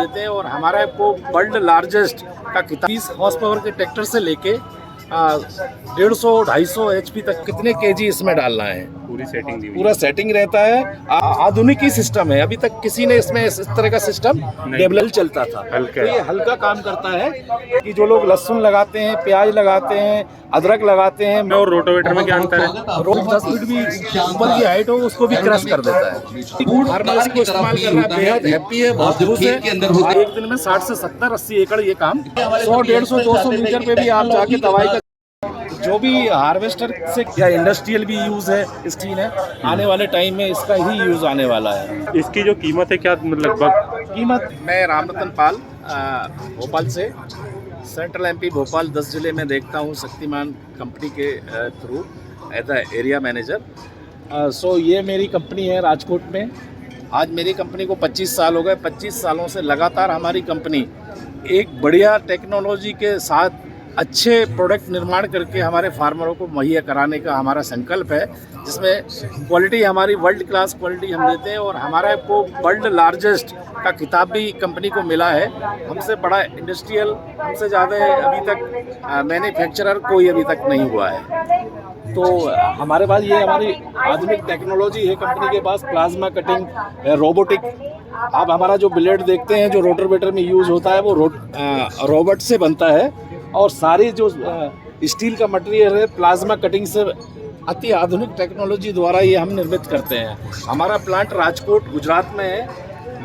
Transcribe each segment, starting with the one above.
देते हैं और हमारा वो वर्ल्ड लार्जेस्ट का 30 हॉर्स पावर के ट्रैक्टर से लेके 150-250 HP तक कितने केजी इसमें डालना है, पूरी सेटिंग दी हुई पूरा सेटिंग रहता है। आधुनिक ही सिस्टम है, अभी तक किसी ने इसमें इस तरह का सिस्टम डेवलप चलता था। तो ये हल्का काम करता है कि जो लोग लहसुन लगाते हैं, प्याज लगाते हैं, अदरक लगाते हैं। और रोटोवेटर में क्या अंतर है? रोड 10 फीट भी ऊपर की हाइट हो उसको भी क्रश कर देता है। फार्मर इसको इस्तेमाल कर रहा है, बेहद हैप्पी है, बहुत खुश है। एक दिन में 60 से 70-80 एकड़ ये काम 100-150-200 मीटर पे भी आप जाके दवाई का जो भी हार्वेस्टर से या इंडस्ट्रियल भी यूज है स्टील है, आने वाले टाइम में इसका ही यूज आने वाला है। इसकी जो कीमत है क्या लगभग? कीमत, मैं रामरतन पाल भोपाल से, सेंट्रल एमपी भोपाल 10 जिले में देखता हूँ शक्तिमान कंपनी के through as a area manager. So ये मेरी कंपनी है राजकोट में। आज मेरी कंपनी को 25 साल हो गए। 25 सालों से लगातार हमारी कंपनी एक बढ़िया टेक्नोलॉजी के साथ अच्छे प्रोडक्ट निर्माण करके हमारे फार्मरों को मुहैया कराने का हमारा संकल्प है, जिसमें क्वालिटी हमारी वर्ल्ड क्लास क्वालिटी हम देते हैं और हमारा वो वर्ल्ड लार्जेस्ट का खिताब भी कंपनी को मिला है। हमसे बड़ा इंडस्ट्रियल, हमसे ज़्यादा अभी तक मैन्युफैक्चरर कोई अभी तक नहीं हुआ है। तो हमारे पास ये हमारी आधुनिक टेक्नोलॉजी है कंपनी के पास, प्लाज्मा कटिंग, रोबोटिक। आप हमारा जो ब्लेड देखते हैं जो रोटरवेटर में यूज़ होता है वो रोबोट से बनता है और सारी जो स्टील का मटेरियल है प्लाज्मा कटिंग से अति आधुनिक टेक्नोलॉजी द्वारा ये हम निर्मित करते हैं। हमारा प्लांट राजकोट गुजरात में है।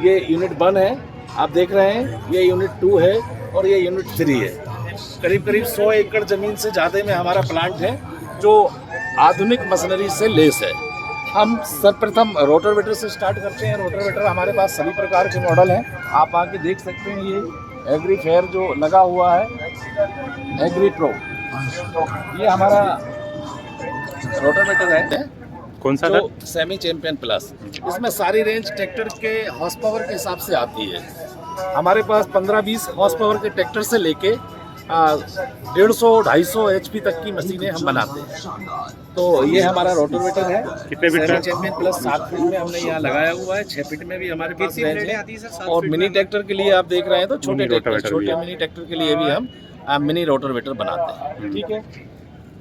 ये यूनिट 1 है, आप देख रहे हैं, ये यूनिट 2 है और ये यूनिट 3 है। करीब करीब 100 एकड़ ज़मीन से ज़्यादा में हमारा प्लांट है जो आधुनिक मशीनरी से लेस है। हम सर्वप्रथम रोटरवेटर से स्टार्ट करते हैं। रोटरवेटर हमारे पास सभी प्रकार के मॉडल हैं, आप आके देख सकते हैं। ये एग्री फेयर जो लगा हुआ है, एग्री प्रो, ये हमारा रोटरवेटर है। कौन सा जो सेमी चैंपियन प्लस, इसमें सारी रेंज ट्रैक्टर के हॉर्स पावर के हिसाब से आती है। हमारे पास 15-20 हॉर्स पावर के ट्रैक्टर से लेके 150-250 HP तक की मशीनें हम बनाते हैं। तो ये हमारा रोटोवेटर है। कितने feet semi champion plus 7 feet में हमने यहाँ लगाया हुआ है। 6 फीट में भी हमारे पास रेंज है। और मिनी ट्रैक्टर के लिए आप देख रहे हैं तो छोटे मिनी ट्रैक्टर के लिए भी हम मिनी रोटोवेटर बनाते हैं। ठीक है,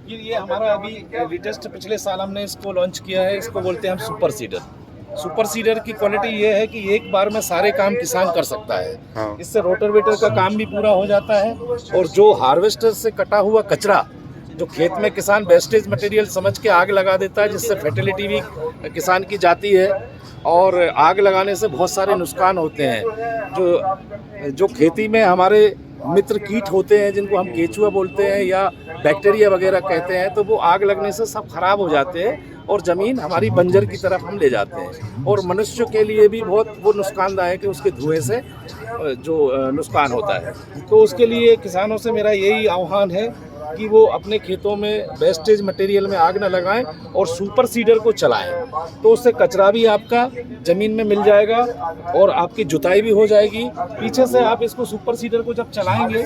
ये हमारा अभी लेटेस्ट पिछले साल हमने इसको लॉन्च किया है। इसको बोलते हैं हम सुपर सीडर। सुपर सीडर की क्वालिटी ये है कि एक बार में सारे काम किसान कर सकता है। हाँ। इससे रोटरवेटर का काम भी पूरा हो जाता है और जो हार्वेस्टर से कटा हुआ कचरा जो खेत में किसान वेस्टेज मटेरियल समझ के आग लगा देता है, जिससे फर्टिलिटी भी किसान की जाती है और आग लगाने से बहुत सारे नुकसान होते हैं। जो खेती में हमारे मित्र कीट होते हैं जिनको हम केचुआ बोलते हैं या बैक्टीरिया वगैरह कहते हैं, तो वो आग लगने से सब खराब हो जाते हैं और ज़मीन हमारी बंजर की तरफ हम ले जाते हैं। और मनुष्य के लिए भी बहुत वो नुकसानदायक है, उसके धुएं से जो नुकसान होता है। तो उसके लिए किसानों से मेरा यही आह्वान है कि वो अपने खेतों में वेस्टेज मटेरियल में आग न लगाएं और सुपर सीडर को चलाएं। तो उससे कचरा भी आपका ज़मीन में मिल जाएगा और आपकी जुताई भी हो जाएगी। पीछे से आप इसको सुपर सीडर को जब चलाएंगे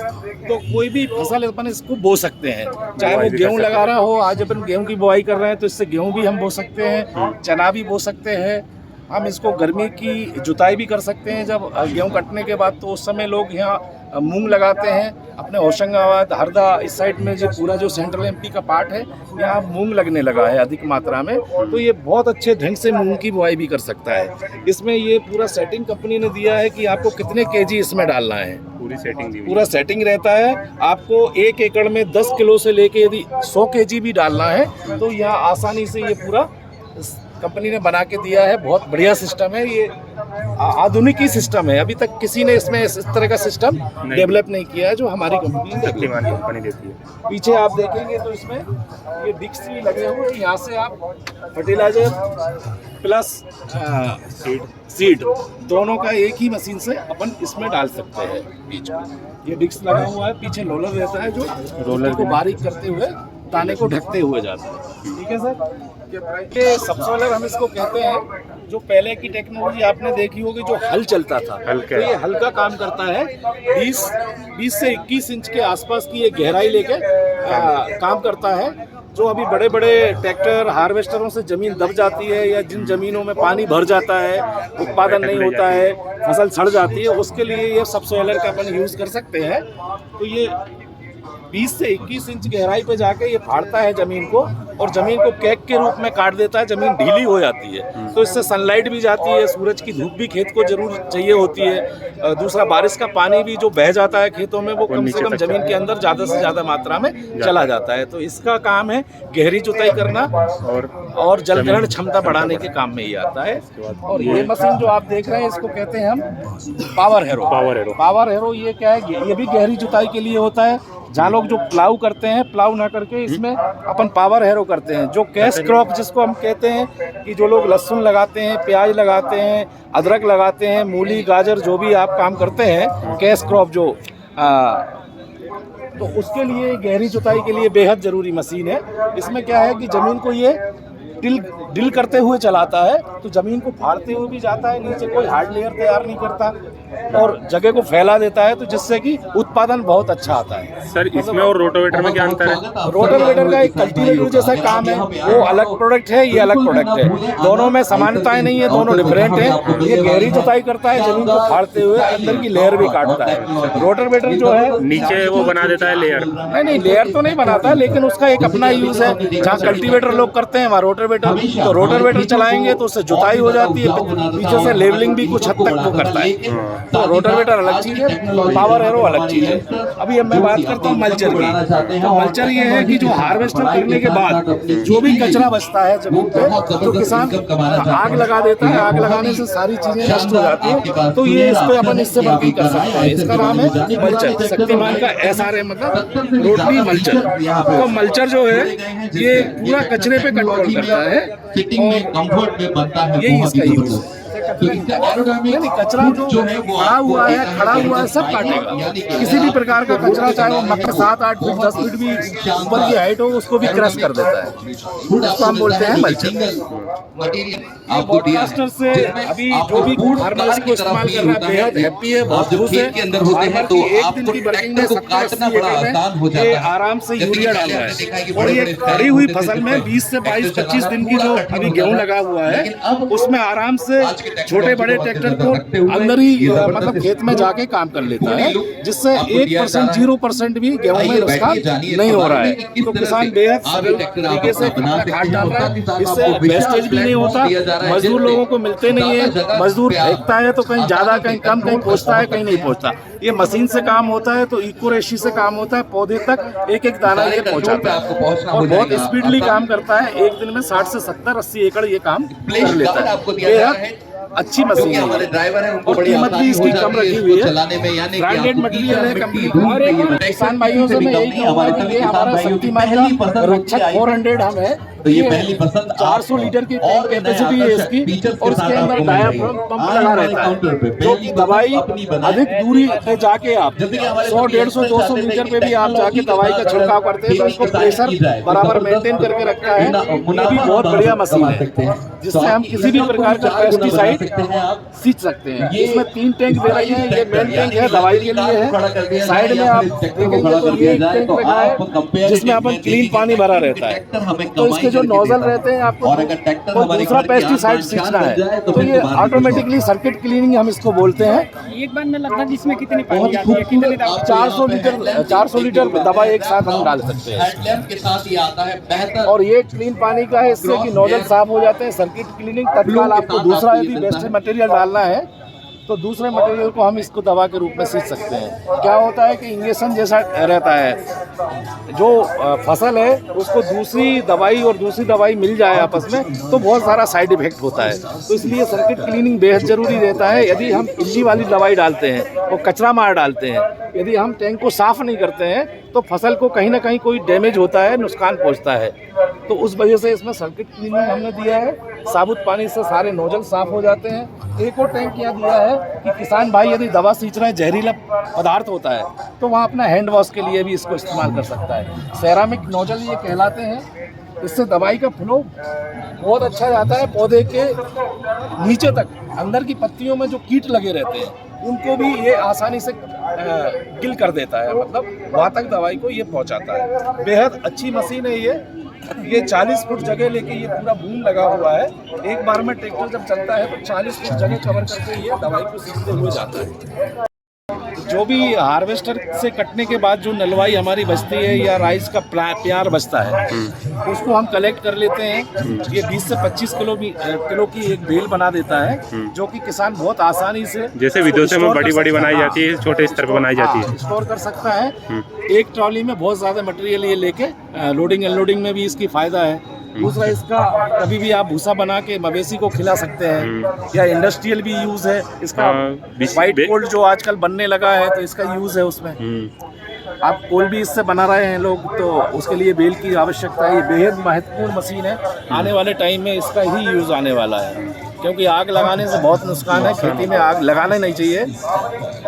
तो कोई भी फसल अपन इसको बो सकते हैं, चाहे वो गेहूं लगा रहा हो। आज अपन गेहूं की बुआई कर रहे हैं तो इससे गेहूं भी हम बो सकते हैं, चना भी बो सकते हैं। हम इसको गर्मी की जुताई भी कर सकते हैं जब गेहूं कटने के बाद। तो उस समय लोग यहाँ मूंग लगाते हैं। अपने होशंगाबाद, हरदा इस साइड में जो पूरा जो सेंट्रल एमपी का पार्ट है, यहाँ मूंग लगने लगा है अधिक मात्रा में। तो ये बहुत अच्छे ढंग से मूंग की बुआई भी कर सकता है। इसमें ये पूरा सेटिंग कंपनी ने दिया है कि आपको कितने केजी इसमें डालना है। पूरी सेटिंग दी हुई पूरा सेटिंग रहता है। आपको 1 एकड़ में 10 किलो से लेके यदि 100 केजी भी डालना है तो यहाँ आसानी से ये पूरा कंपनी ने बना के दिया है। बहुत बढ़िया सिस्टम है, ये आधुनिक ही सिस्टम है। अभी तक किसी ने इसमें इस तरह का सिस्टम डेवलप नहीं किया है जो हमारी कंपनी देती है। पीछे आप देखेंगे तो इसमें ये डिस्क भी लगे हुए हैं। यहाँ से आप फर्टिलाइजर प्लस सीड दोनों का एक ही मशीन से अपन इसमें डाल सकते हैं। बीच में ये डिस्क लगा हुआ है, पीछे रोलर रहता है जो रोलर को बारीक करते हुए दाने को ढकते हुए जाता है। ठीक है सर, ये सबसोलर हम इसको कहते हैं। जो पहले की टेक्नोलॉजी आपने देखी होगी जो हल चलता था, तो ये हल्का काम करता है। 20 से 21 इंच के आसपास की ये गहराई लेके काम करता है जो अभी बड़े बड़े ट्रैक्टर हार्वेस्टरों से ज़मीन दब जाती है या जिन ज़मीनों में पानी भर जाता है, उत्पादन नहीं होता है, फसल सड़ जाती है, उसके लिए ये सबसॉइलर का अपन यूज़ कर सकते हैं। तो ये 20 से 21 इंच गहराई पे जाके ये फाड़ता है ज़मीन को और ज़मीन को केक के रूप में काट देता है, ज़मीन ढीली हो जाती है। तो इससे सनलाइट भी जाती है, सूरज की धूप भी खेत को जरूर चाहिए होती है। दूसरा, बारिश का पानी भी जो बह जाता है खेतों में वो कम से कम ज़मीन के अंदर ज़्यादा से ज़्यादा मात्रा में चला जाता है। तो इसका काम है गहरी जुताई करना और जलग्रहण क्षमता बढ़ाने के काम में ये आता है। और ये मशीन जो आप देख रहे हैं इसको कहते हैं हम पावर हैरो। पावर हैरो ये क्या है, ये भी गहरी जुताई के लिए होता है। जहाँ लोग जो प्लाऊ करते हैं, प्लाऊ ना करके इसमें अपन पावर हैरो करते हैं। जो कैश क्रॉप जिसको हम कहते हैं कि जो लोग लहसुन लगाते हैं, प्याज लगाते हैं, अदरक लगाते हैं, मूली गाजर जो भी आप काम करते हैं कैश क्रॉप जो तो उसके लिए गहरी जुताई के लिए बेहद ज़रूरी मशीन है। इसमें क्या है कि ज़मीन को ये ड्रिल करते हुए चलाता है, तो ज़मीन को फाड़ते हुए भी जाता है, नीचे कोई हार्ड लेयर तैयार नहीं करता और जगह को फैला देता है, तो जिससे कि उत्पादन बहुत अच्छा आता है। सर इसमें और रोटावेटर में क्या अंतर है? रोटावेटर का एक कल्टीवेटर जैसा काम है, वो अलग प्रोडक्ट है, ये अलग प्रोडक्ट है। दोनों में समानताएं नहीं है, दोनों डिफरेंट है। ये गहरी जुताई करता है, जमीन को फाड़ते हुए अंदर की लेयर भी काटता है। रोटावेटर जो है नीचे वो बना देता है लेयर। नहीं, लेयर तो नहीं बनाता, लेकिन उसका एक अपना यूज है। जहाँ कल्टीवेटर लोग करते हैं वहाँ रोटावेटर, तो रोटावेटर चलाएंगे तो उससे जुताई हो जाती है, पीछे से लेवलिंग भी कुछ हद तक वो करता है। तो रोटावेटर अलग चीज है, पावर हैरो अलग चीज है। अभी अब मैं बात करता हूँ मल्चर की। तो मल्चर ये है कि जो हार्वेस्टर करने के बाद जो भी कचरा बचता है जमीन पे, जो किसान आग लगा देता है, आग लगाने से सारी चीजें नष्ट हो जाती है, तो ये इस पे अपन इससे वर्किंग कर सकते हैं। इसका नाम है मल्चर, शक्तिमान का SRM मतलब रोटरी मल्चर। तो मल्चर जो है ये पूरा कचरे पे कंट्रोल करता है और यही इसका यूज है। यानी कचरा जो है पड़ा हुआ है, खड़ा हुआ है, सब काटेगा। किसी भी प्रकार का कचरा, चाहे वो मक्का 7, 8 फीट 10 फीट भी ऊपर की हाइट हो, उसको भी क्रश कर देता है। उसको हम बोलते हैं मल्चर। पॉडकास्टर से अभी जो भी फार्मर इसको इस्तेमाल कर रहा है बेहद हैप्पी है, बहुत खुश है। फार्मर की एक दिन की वर्किंग में 70-80 एकड़ में ये आराम से यूरिया डाल रहा है। और ये खड़ी हुई फसल में 20 से 22-25 दिन की जो अभी गेहूं लगा हुआ है, उसमें आराम से छोटे बड़े ट्रैक्टर को अंदर ही मतलब खेत में जाके काम कर लेता है, जिससे 1% 0% भी गेहूं में नुकसान नहीं हो रहा है। तो किसान बेहद सरल तरीके से खाद डाल रहा है, इससे वेस्टेज भी नहीं होता। मजदूर लोगों को मिलते नहीं है, मजदूर फेंकता है तो कहीं ज्यादा कहीं कम, कहीं पहुंचता है कहीं नहीं पहुंचता। ये मशीन से काम होता है, तो इको रेशी से काम होता है, पौधे तक एक एक दाना ये पहुंचाता है और बहुत स्पीडली काम करता है। एक दिन में 60 से 70, 80 एकड़ ये काम कर लेता है। बेहद अच्छी मशीन है, हमारे ड्राइवर है उनको कीमत भी इसकी कम रखी हुई है, ब्रांडेड मटेरियल है कंपनी। और एक किसान भाइयों से मैं यही कहूँगा कि ये हमारा शक्तिमान का रक्षक 400 हम है, तो ये पहली पसंद 400 लीटर की टैंक कैपेसिटी है इसकी, और इसके अंदर डायाफ्राम पंप लगा रहता है, जो कि दवाई अधिक दूरी पे जाके आप 100, 150, 200 मीटर पे भी आप जाके दवाई का छिड़काव करते हैं, तो इसको प्रेशर बराबर मेंटेन करके रखता है। ये भी बहुत बढ़िया मशीन है, जिससे हम किसी भी प्रकार का पेस्टिसाइड सींच सकते हैं। इसमें 3 टैंक दे रहे हैं, ये मेन टैंक है दवाई के लिए है, साइड में आप देखेंगे तो ये एक टैंक रखा है जिसमें अपन क्लीन पानी भरा रहता है। तो इसके जो नोजल रहते हैं, आपको कोई दूसरा पेस्टिसाइड सींचना है तो ये ऑटोमेटिकली सर्किट क्लीनिंग हम इसको बोलते हैं। एक बार में लगभग इसमें कितनी पानी आती है? कितनी 400 लीटर दवा एक साथ हम डाल सकते हैं। और ये क्लीन पानी का है, इससे कि नोजल साफ हो जाते हैं, सर्किट क्लीनिंग। तत्काल आपको दूसरा यदि वेस्ट मटेरियल डालना है तो दूसरे मटेरियल को हम इसको दवा के रूप में सींच सकते हैं। क्या होता है कि इंजेक्शन जैसा रहता है, जो फसल है उसको दूसरी दवाई और दूसरी दवाई मिल जाए आपस में तो बहुत सारा साइड इफेक्ट होता है। तो इसलिए सर्किट क्लीनिंग बेहद ज़रूरी रहता है। यदि हम इल्ली वाली दवाई डालते हैं और कचरा मार डालते हैं, यदि हम टैंक को साफ़ नहीं करते हैं तो फसल को कहीं ना कहीं कोई डैमेज होता है, नुकसान पहुंचता है। तो उस वजह से इसमें सर्किट क्लीनिंग हमने दिया है, साबुत पानी से सारे नोजल साफ हो जाते हैं। एक और टैंक क्या दिया है कि किसान भाई यदि दवा सींच रहे हैं, जहरीला पदार्थ होता है तो वहाँ अपना हैंड वॉश के लिए भी इसको इस्तेमाल कर सकता है। सेरामिक नोजल ये कहलाते हैं, इससे दवाई का फ्लो बहुत अच्छा जाता है। पौधे के नीचे तक अंदर की पत्तियों में जो कीट लगे रहते हैं उनको भी ये आसानी से किल कर देता है, मतलब वहाँ तक दवाई को ये पहुँचाता है। बेहद अच्छी मशीन है ये, ये 40 फुट जगह लेके ये पूरा बूम लगा हुआ है। एक बार में ट्रैक्टर जब चलता है तो 40 फुट जगह कवर करके ये दवाई को सींचते हुए जाता है। जो भी हार्वेस्टर से कटने के बाद जो नलवाई हमारी बचती है या राइस का प्यार बचता है, उसको हम कलेक्ट कर लेते हैं। ये 20 से 25 किलो की एक बेल बना देता है, जो कि किसान बहुत आसानी से, जैसे विदेशों में बड़ी बड़ी बनाई जाती है, छोटे स्तर पर बनाई जाती है, स्टोर कर सकता है। एक ट्रॉली में बहुत ज़्यादा मटेरियल ये लेके लोडिंग अनलोडिंग में भी इसकी फ़ायदा है। दूसरा, इसका कभी भी आप भूसा बना के मवेशी को खिला सकते हैं, या इंडस्ट्रियल भी यूज़ है इसका। वाइट कोल्ड जो आजकल बनने लगा है तो इसका यूज़ है उसमें। आप कोल भी इससे बना रहे हैं लोग, तो उसके लिए बेल की आवश्यकता है। ये बेहद महत्वपूर्ण मशीन है। आने वाले टाइम में इसका ही यूज़ आने वाला है, क्योंकि आग लगाने से बहुत नुकसान है। खेती में आग लगाना नहीं चाहिए।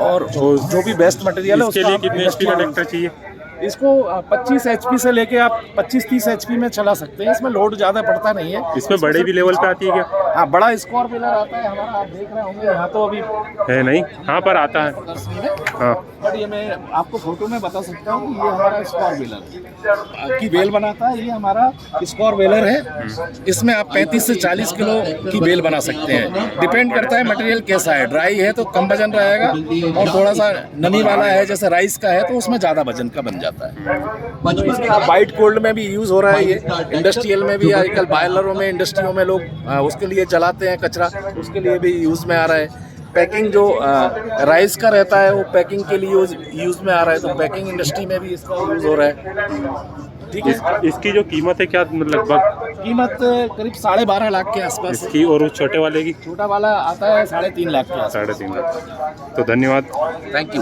और जो भी बेस्ट मटेरियल है इसके लिए कितने HP का ट्रैक्टर चाहिए? इसको 25 HP से लेके आप 25-30 HP में चला सकते हैं। इसमें लोड ज़्यादा पड़ता नहीं है। इसमें बड़े भी लेवल पे आती है क्या? हाँ, बड़ा स्क्वायर व्हीलर आता है हमारा, आप देख रहे होंगे। यहाँ तो अभी है नहीं, हाँ पर आता है। हाँ, बट ये मैं आपको फोटो में बता सकता हूँ कि ये हमारा स्क्वायर व्हीलर की बेल बनाता है। ये हमारा स्क्वायर व्हीलर है। इसमें आप 35 से 40 किलो की बेल बना सकते हैं। डिपेंड करता है मटेरियल कैसा है। ड्राई है तो कम वजन रहेगा, और थोड़ा सा नमी वाला है जैसे राइस का है तो उसमें ज़्यादा वजन का बन जाता है। वाइट कोल्ड में भी यूज़ हो रहा है ये। इंडस्ट्रियल में भी आजकल बायलरों में, इंडस्ट्रियों में लोग उसके लिए जलाते हैं कचरा, उसके लिए भी यूज़ में आ रहा है। पैकिंग जो राइस का रहता है वो पैकिंग के लिए यूज़ में आ रहा है, तो पैकिंग इंडस्ट्री में भी इसका यूज़ हो रहा है। ठीक है। इसकी जो कीमत है क्या लगभग? कीमत करीब 12.5 लाख के आसपास है। इसकी, और उस छोटे वाले की? छोटा वाला आता है 3.5 लाख के आसपास। 3.5 लाख। तो धन्यवाद। Thank you.